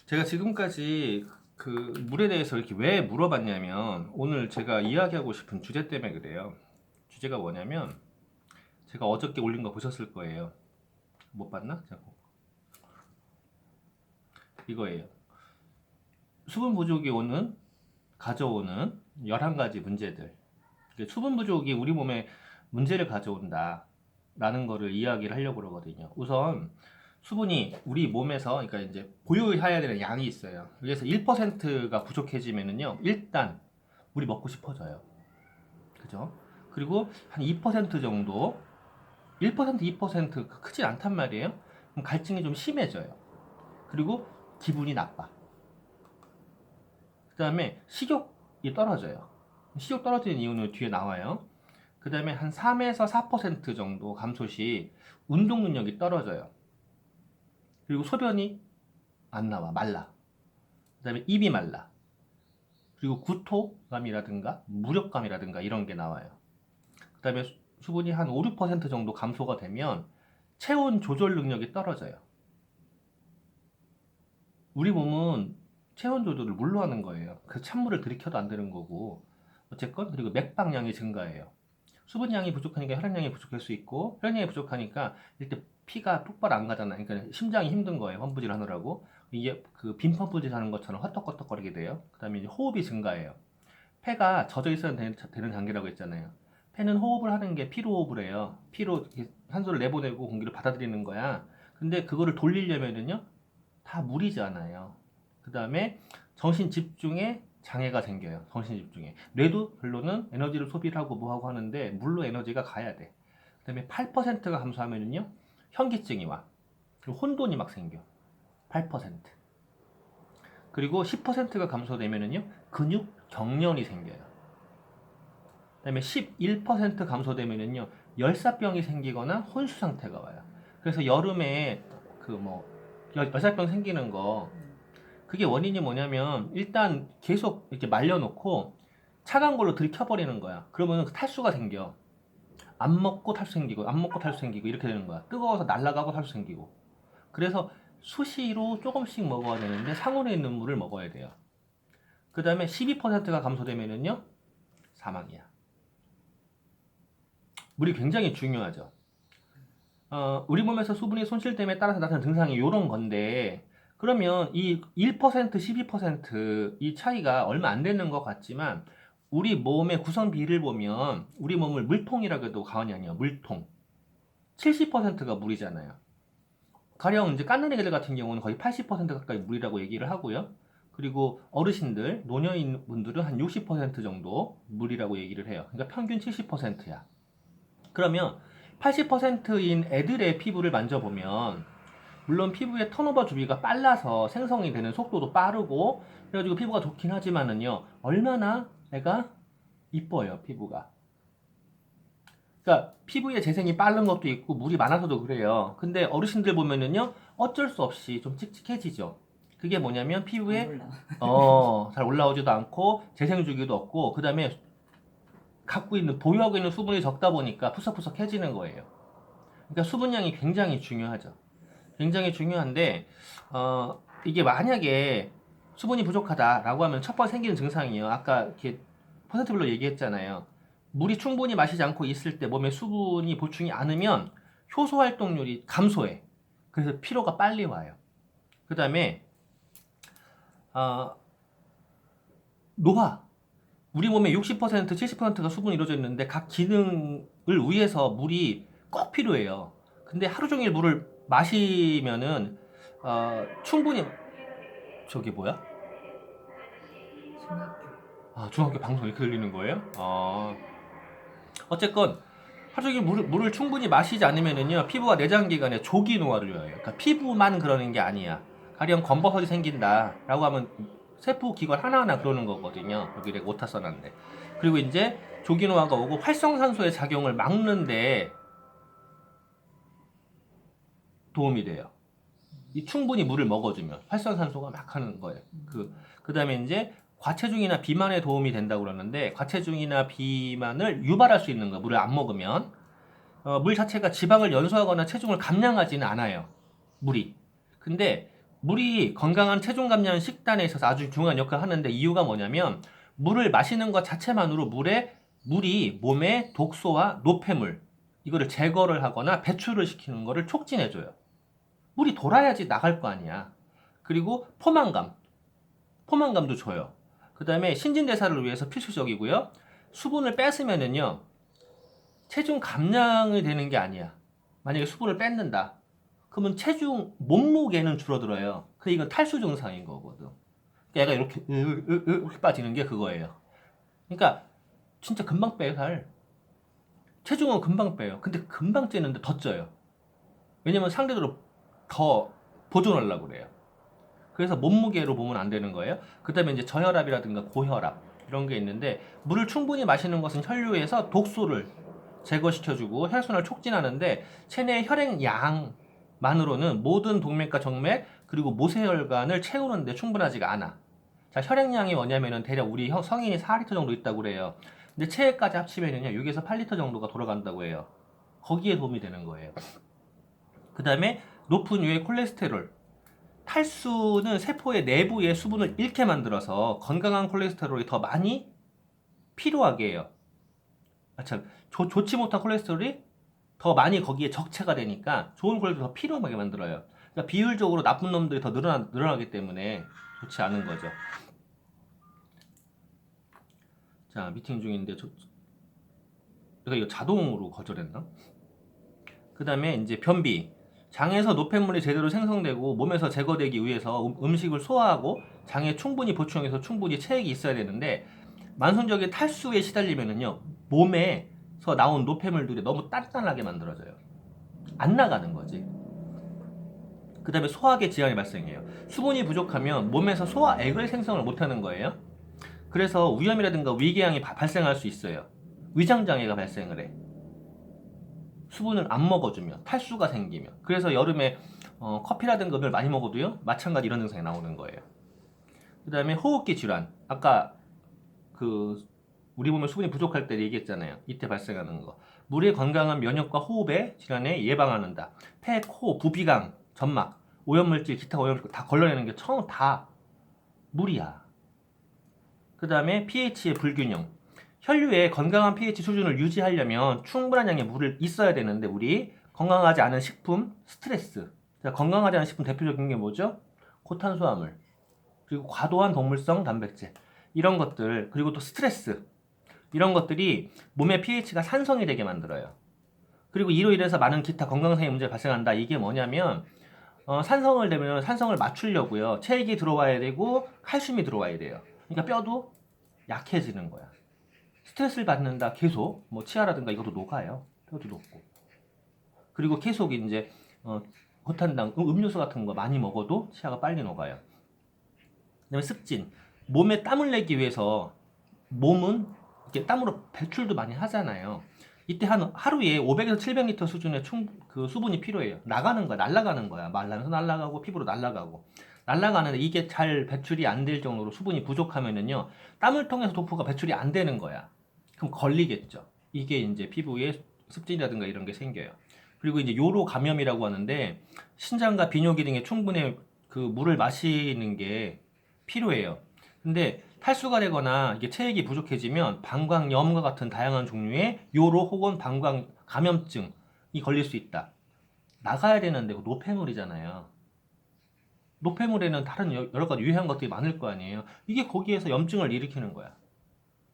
제가 지금까지 그 물에 대해서 이렇게 왜 물어봤냐면 오늘 제가 이야기하고 싶은 주제 때문에 그래요. 주제가 뭐냐면 제가 어저께 올린 거 보셨을 거예요. 못 봤나? 자, 이거예요. 수분 부족이 가져오는 11가지 문제들. 수분 부족이 우리 몸에 문제를 가져온다 라는 거를 이야기를 하려고 그러거든요. 우선 수분이 우리 몸에서 그러니까 이제 보유해야 되는 양이 있어요. 그래서 1%가 부족해지면은요, 일단 물이 먹고 싶어져요. 그죠? 그리고 한 2% 정도, 1%, 2% 크지 않단 말이에요. 그럼 갈증이 좀 심해져요. 그리고 기분이 나빠. 그 다음에 식욕이 떨어져요. 식욕 떨어지는 이유는 뒤에 나와요. 그 다음에 한 3에서 4% 정도 감소 시 운동 능력이 떨어져요. 그리고 소변이 안 나와, 말라. 그 다음에 입이 말라. 그리고 구토감이라든가 무력감이라든가 이런 게 나와요. 그 다음에 수분이 한 5, 6% 정도 감소가 되면 체온 조절 능력이 떨어져요. 우리 몸은 체온 조절을 물로 하는 거예요. 그 찬물을 들이켜도 안 되는 거고. 어쨌건 그리고 맥박량이 증가해요. 수분량이 부족하니까 혈액량이 부족할 수 있고, 혈액량이 부족하니까 일단 피가 똑바로 안 가잖아요. 그러니까 심장이 힘든 거예요. 펌프질 하느라고. 이게 그 빈 펌프질 하는 것처럼 헛떡헛떡거리게 돼요. 그 다음에 이제 호흡이 증가해요. 폐가 젖어 있어야 되는 단계라고 했잖아요. 폐는 호흡을 하는 게 피로 호흡을 해요. 피로 산소를 내보내고 공기를 받아들이는 거야. 근데 그거를 돌리려면은요, 다 물이잖아요. 그 다음에 정신 집중에 장애가 생겨요. 정신 집중에. 뇌도 결론은 에너지를 소비를 하고 뭐 하고 하는데 물로 에너지가 가야 돼. 그 다음에 8%가 감소하면은요, 현기증이 와. 그리고 혼돈이 막 생겨. 8%. 그리고 10%가 감소되면은요, 근육 경련이 생겨요. 그 다음에 11% 감소되면은요, 열사병이 생기거나 혼수 상태가 와요. 그래서 여름에 그 뭐 열사병 생기는 거, 그게 원인이 뭐냐면 일단 계속 이렇게 말려놓고 차가운 걸로 들이켜버리는 거야. 그러면 탈수가 생겨. 안 먹고 탈수 생기고 안 먹고 탈수 생기고 이렇게 되는 거야. 뜨거워서 날아가고 탈수 생기고. 그래서 수시로 조금씩 먹어야 되는데 상온에 있는 물을 먹어야 돼요. 그 다음에 12%가 감소되면은요, 사망이야. 물이 굉장히 중요하죠. 우리 몸에서 수분이 손실됨에 따라서 나타나는 증상이 이런 건데, 그러면 이 1%, 12%이 차이가 얼마 안 되는 것 같지만, 우리 몸의 구성 비를 보면, 우리 몸을 물통이라고 해도 과언이 아니에요. 물통. 70%가 물이잖아요. 가령 이제 깐는 애들 같은 경우는 거의 80% 가까이 물이라고 얘기를 하고요. 그리고 어르신들, 노년인 분들은 한 60% 정도 물이라고 얘기를 해요. 그러니까 평균 70%야. 그러면 80%인 애들의 피부를 만져보면, 물론 피부의 턴오버 주기가 빨라서 생성이 되는 속도도 빠르고 그래가지고 피부가 좋긴 하지만은요, 얼마나 애가 이뻐요, 피부가. 그러니까 피부의 재생이 빠른 것도 있고 물이 많아서도 그래요. 근데 어르신들 보면은요, 어쩔 수 없이 좀 칙칙해지죠. 그게 뭐냐면 피부에 잘 올라오지도 않고 재생 주기도 없고, 그 다음에 보유하고 있는 수분이 적다 보니까 푸석푸석해지는 거예요. 그러니까 수분량이 굉장히 중요하죠. 굉장히 중요한데, 이게 만약에 수분이 부족하다라고 하면 첫 번째 생기는 증상이에요. 아까 이렇게 퍼센트별로 얘기했잖아요. 물이 충분히 마시지 않고 있을 때 몸에 수분이 보충이 않으면 효소 활동률이 감소해. 그래서 피로가 빨리 와요. 그 다음에 노화. 우리 몸에 60%, 70%가 수분이 이루어져 있는데 각 기능을 위해서 물이 꼭 필요해요. 근데 하루 종일 물을 마시면은 충분히. 저게 뭐야? 중학교. 중학교 방송 이렇게 들리는 거예요? 어쨌건 하루 종일 물을 충분히 마시지 않으면은요, 피부가 내장기관에 조기 노화를 요해요. 그러니까 피부만 그러는 게 아니야. 가령 검버섯이 생긴다라고 하면 세포 기관 하나하나 그러는 거거든요. 여기 내가 오타 써놨는데. 그리고 이제 조기 노화가 오고 활성산소의 작용을 막는데 도움이 돼요. 이 충분히 물을 먹어주면 활성산소가 막 하는 거예요. 그 다음에 이제 과체중이나 비만에 도움이 된다고 그러는데, 과체중이나 비만을 유발할 수 있는 거예요. 물을 안 먹으면. 물 자체가 지방을 연소하거나 체중을 감량하지는 않아요. 물이. 근데 물이 건강한 체중 감량 식단에 있어서 아주 중요한 역할을 하는데 이유가 뭐냐면 물을 마시는 것 자체만으로 물이 몸의 독소와 노폐물 이거를 제거를 하거나 배출을 시키는 거를 촉진해줘요. 물이 돌아야지 나갈 거 아니야. 그리고 포만감도 줘요. 그 다음에 신진대사를 위해서 필수적이고요. 수분을 뺐으면은요, 체중 감량이 되는 게 아니야. 만약에 수분을 뺐는다. 그러면 몸무게는 줄어들어요. 근데 이건 탈수 증상인 거거든. 그러니까 얘가 이렇게 빠지는 게 그거예요. 그러니까 진짜 금방 빼요, 살. 체중은 금방 빼요. 근데 금방 찌는데 더 쪄요. 왜냐면 상대적으로 더 보존하려고 그래요. 그래서 몸무게로 보면 안 되는 거예요. 그 다음에 이제 저혈압이라든가 고혈압 이런 게 있는데 물을 충분히 마시는 것은 혈류에서 독소를 제거시켜주고 혈순환을 촉진하는데 체내 혈액 양만으로는 모든 동맥과 정맥 그리고 모세혈관을 채우는데 충분하지가 않아. 자, 혈액량이 뭐냐면은 대략 우리 성인이 4리터 정도 있다고 그래요. 근데 체액까지 합치면은요 6에서 8리터 정도가 돌아간다고 해요. 거기에 도움이 되는 거예요. 그 다음에 높은 유의 콜레스테롤. 탈수는 세포의 내부의 수분을 잃게 만들어서 건강한 콜레스테롤이 더 많이 필요하게 해요. 참, 좋지 못한 콜레스테롤이 더 많이 거기에 적체가 되니까 좋은 콜레스테롤이 더 필요하게 만들어요. 그러니까 비율적으로 나쁜 놈들이 더 늘어나기 때문에 좋지 않은 거죠. 자, 미팅 중인데 내가 이거 자동으로 거절했나? 그 다음에 이제 변비. 장에서 노폐물이 제대로 생성되고 몸에서 제거되기 위해서 음식을 소화하고 장에 충분히 보충해서 충분히 체액이 있어야 되는데 만성적인 탈수에 시달리면은요 몸에서 나온 노폐물들이 너무 단단하게 만들어져요. 안 나가는 거지. 그 다음에 소화계 질환이 발생해요. 수분이 부족하면 몸에서 소화액을 생성을 못하는 거예요. 그래서 위염이라든가 위궤양이 발생할 수 있어요. 위장장애가 발생을 해. 수분을 안 먹어주면 탈수가 생기면. 그래서 여름에 커피라든가 걸 많이 먹어도요 마찬가지 이런 증상이 나오는 거예요. 그 다음에 호흡기 질환. 아까 우리 몸에 수분이 부족할 때 얘기했잖아요. 이때 발생하는 거. 물의 건강한 면역과 호흡의 질환에 예방하는다. 폐, 코, 부비강, 점막, 오염물질, 기타 오염물질 다 걸러내는 게 처음 다 물이야. 그 다음에 pH의 불균형. 혈류의 건강한 pH 수준을 유지하려면 충분한 양의 물을 있어야 되는데 우리 건강하지 않은 식품, 스트레스. 자, 건강하지 않은 식품 대표적인 게 뭐죠? 고탄수화물. 그리고 과도한 동물성 단백질. 이런 것들, 그리고 또 스트레스. 이런 것들이 몸의 pH가 산성이 되게 만들어요. 그리고 이로 인해서 많은 기타 건강상의 문제가 발생한다. 이게 뭐냐면 산성을 되면 산성을 맞추려고요. 체액이 들어와야 되고 칼슘이 들어와야 돼요. 그러니까 뼈도 약해지는 거야. 스트레스를 받는다 계속 뭐 치아라든가 이것도 녹아요. 뼈도 녹고. 그리고 계속 이제 고탄당 음료수 같은 거 많이 먹어도 치아가 빨리 녹아요. 그다음에 습진. 몸에 땀을 내기 위해서 몸은 이렇게 땀으로 배출도 많이 하잖아요. 이때 하루에 500에서 700리터 수준의 수분이 필요해요. 나가는 거야, 날아가는 거야. 말라면서 날아가고 피부로 날아가고. 날아가는데 이게 잘 배출이 안 될 정도로 수분이 부족하면은요, 땀을 통해서 도포가 배출이 안 되는 거야. 그럼 걸리겠죠. 이게 이제 피부에 습진이라든가 이런 게 생겨요. 그리고 이제 요로 감염이라고 하는데 신장과 비뇨기 등에 충분히 물을 마시는 게 필요해요. 근데 탈수가 되거나 이게 체액이 부족해지면 방광염과 같은 다양한 종류의 요로 혹은 방광 감염증이 걸릴 수 있다. 나가야 되는데 노폐물이잖아요. 노폐물에는 다른 여러 가지 유해한 것들이 많을 거 아니에요. 이게 거기에서 염증을 일으키는 거야.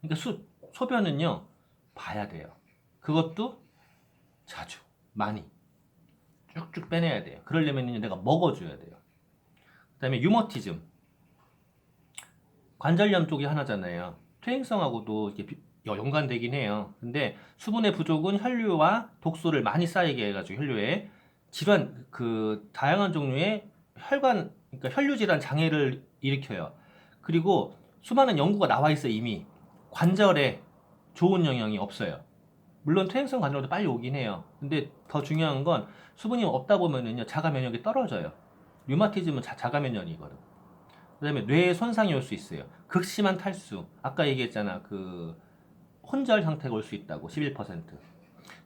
그러니까 소변은요 봐야 돼요. 그것도 자주 많이 쭉쭉 빼내야 돼요. 그러려면 내가 먹어줘야 돼요. 그 다음에 유머티즘. 관절염 쪽이 하나잖아요. 퇴행성하고도 이렇게 연관되긴 해요. 근데 수분의 부족은 혈류와 독소를 많이 쌓이게 해가지고 혈류에 질환, 다양한 종류의 그러니까 혈류 질환 장애를 일으켜요. 그리고 수많은 연구가 나와 있어 이미 관절에 좋은 영향이 없어요. 물론 퇴행성 관절염도 빨리 오긴 해요. 근데 더 중요한 건 수분이 없다 보면은요 자가 면역이 떨어져요. 류마티즘은 자가 면역이거든. 그 다음에 뇌에 손상이 올 수 있어요. 극심한 탈수. 아까 얘기했잖아. 혼절 상태가 올 수 있다고. 11%.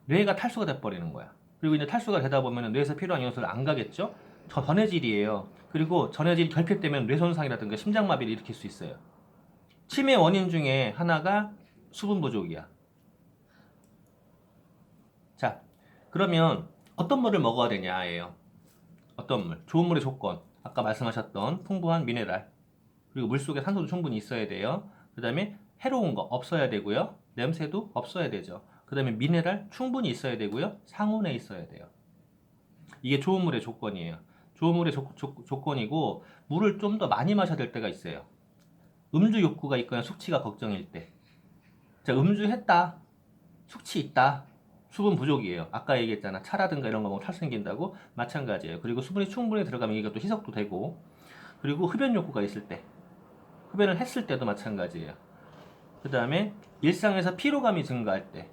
뇌가 탈수가 돼버리는 거야. 그리고 이제 탈수가 되다 보면 뇌에서 필요한 영양소를 안 가겠죠? 전해질이에요. 그리고 전해질이 결핍되면 뇌손상이라든가 심장마비를 일으킬 수 있어요. 치매 원인 중에 하나가 수분 부족이야. 자, 그러면 어떤 물을 먹어야 되냐예요. 어떤 물? 좋은 물의 조건. 아까 말씀하셨던 풍부한 미네랄. 그리고 물속에 산소도 충분히 있어야 돼요. 그 다음에 해로운 거 없어야 되고요. 냄새도 없어야 되죠. 그 다음에 미네랄 충분히 있어야 되고요. 상온에 있어야 돼요. 이게 좋은 물의 조건이에요. 좋은 물의 조건이고 물을 좀 더 많이 마셔야 될 때가 있어요. 음주 욕구가 있거나 숙취가 걱정일 때. 자, 음주했다. 숙취 있다. 수분 부족이에요. 아까 얘기했잖아. 차라든가 이런 거 먹으면 탈 생긴다고. 마찬가지예요. 그리고 수분이 충분히 들어가면 이게 또 희석도 되고. 그리고 흡연 욕구가 있을 때. 흡연을 했을 때도 마찬가지예요. 그 다음에 일상에서 피로감이 증가할 때.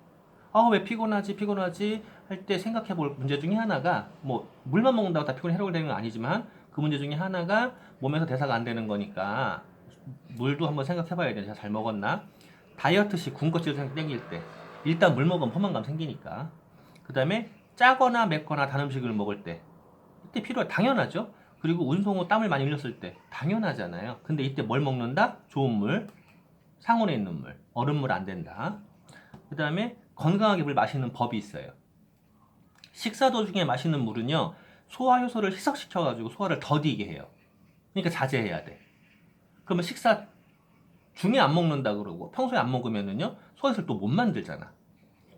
아, 왜 피곤하지 할 때 생각해 볼 문제 중에 하나가, 뭐 물만 먹는다고 다 피곤이 해결되는 건 아니지만 그 문제 중에 하나가 몸에서 대사가 안 되는 거니까 물도 한번 생각해 봐야 돼. 제가 잘 먹었나? 다이어트 시 군것질 땡길 때 일단 물 먹으면 포만감 생기니까. 그 다음에 짜거나 맵거나 단 음식을 먹을 때 이때 필요해. 당연하죠. 그리고 운동 후 땀을 많이 흘렸을 때 당연하잖아요. 근데 이때 뭘 먹는다? 좋은 물, 상온에 있는 물, 얼음물 안 된다. 그 다음에 건강하게 물 마시는 법이 있어요. 식사 도중에 마시는 물은요, 소화 효소를 희석시켜가지고 소화를 더디게 해요. 그러니까 자제해야 돼. 그러면 식사 중에 안 먹는다 그러고 평소에 안 먹으면은요, 소화효소를 또 못 만들잖아.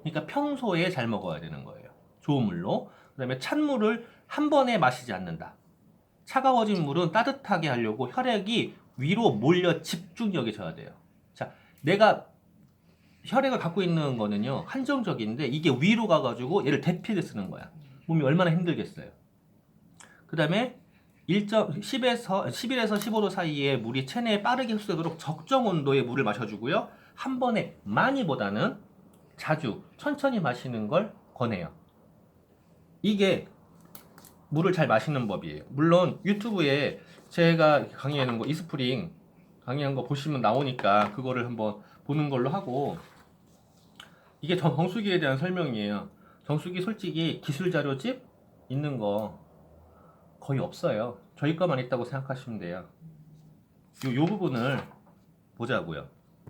그러니까 평소에 잘 먹어야 되는 거예요. 좋은 물로. 그 다음에 찬물을 한 번에 마시지 않는다. 차가워진 물은 따뜻하게 하려고 혈액이 위로 몰려 집중력이 져야 돼요. 자, 내가 혈액을 갖고 있는 거는요, 한정적인데 이게 위로 가가지고 얘를 대피를 쓰는 거야. 몸이 얼마나 힘들겠어요. 그 다음에 11에서 15도 사이에 물이 체내에 빠르게 흡수되도록 적정 온도의 물을 마셔주고요. 한 번에 많이보다는 자주 천천히 마시는 걸 권해요. 이게 물을 잘 마시는 법이에요. 물론 유튜브에 제가 강의하는 거 이스프링 강의한 거 보시면 나오니까 그거를 한번 보는 걸로 하고, 이게 정수기에 대한 설명이에요. 정수기 솔직히 기술 자료집 있는 거 거의 없어요. 저희 거만 있다고 생각하시면 돼요. 요 부분을 보자고요.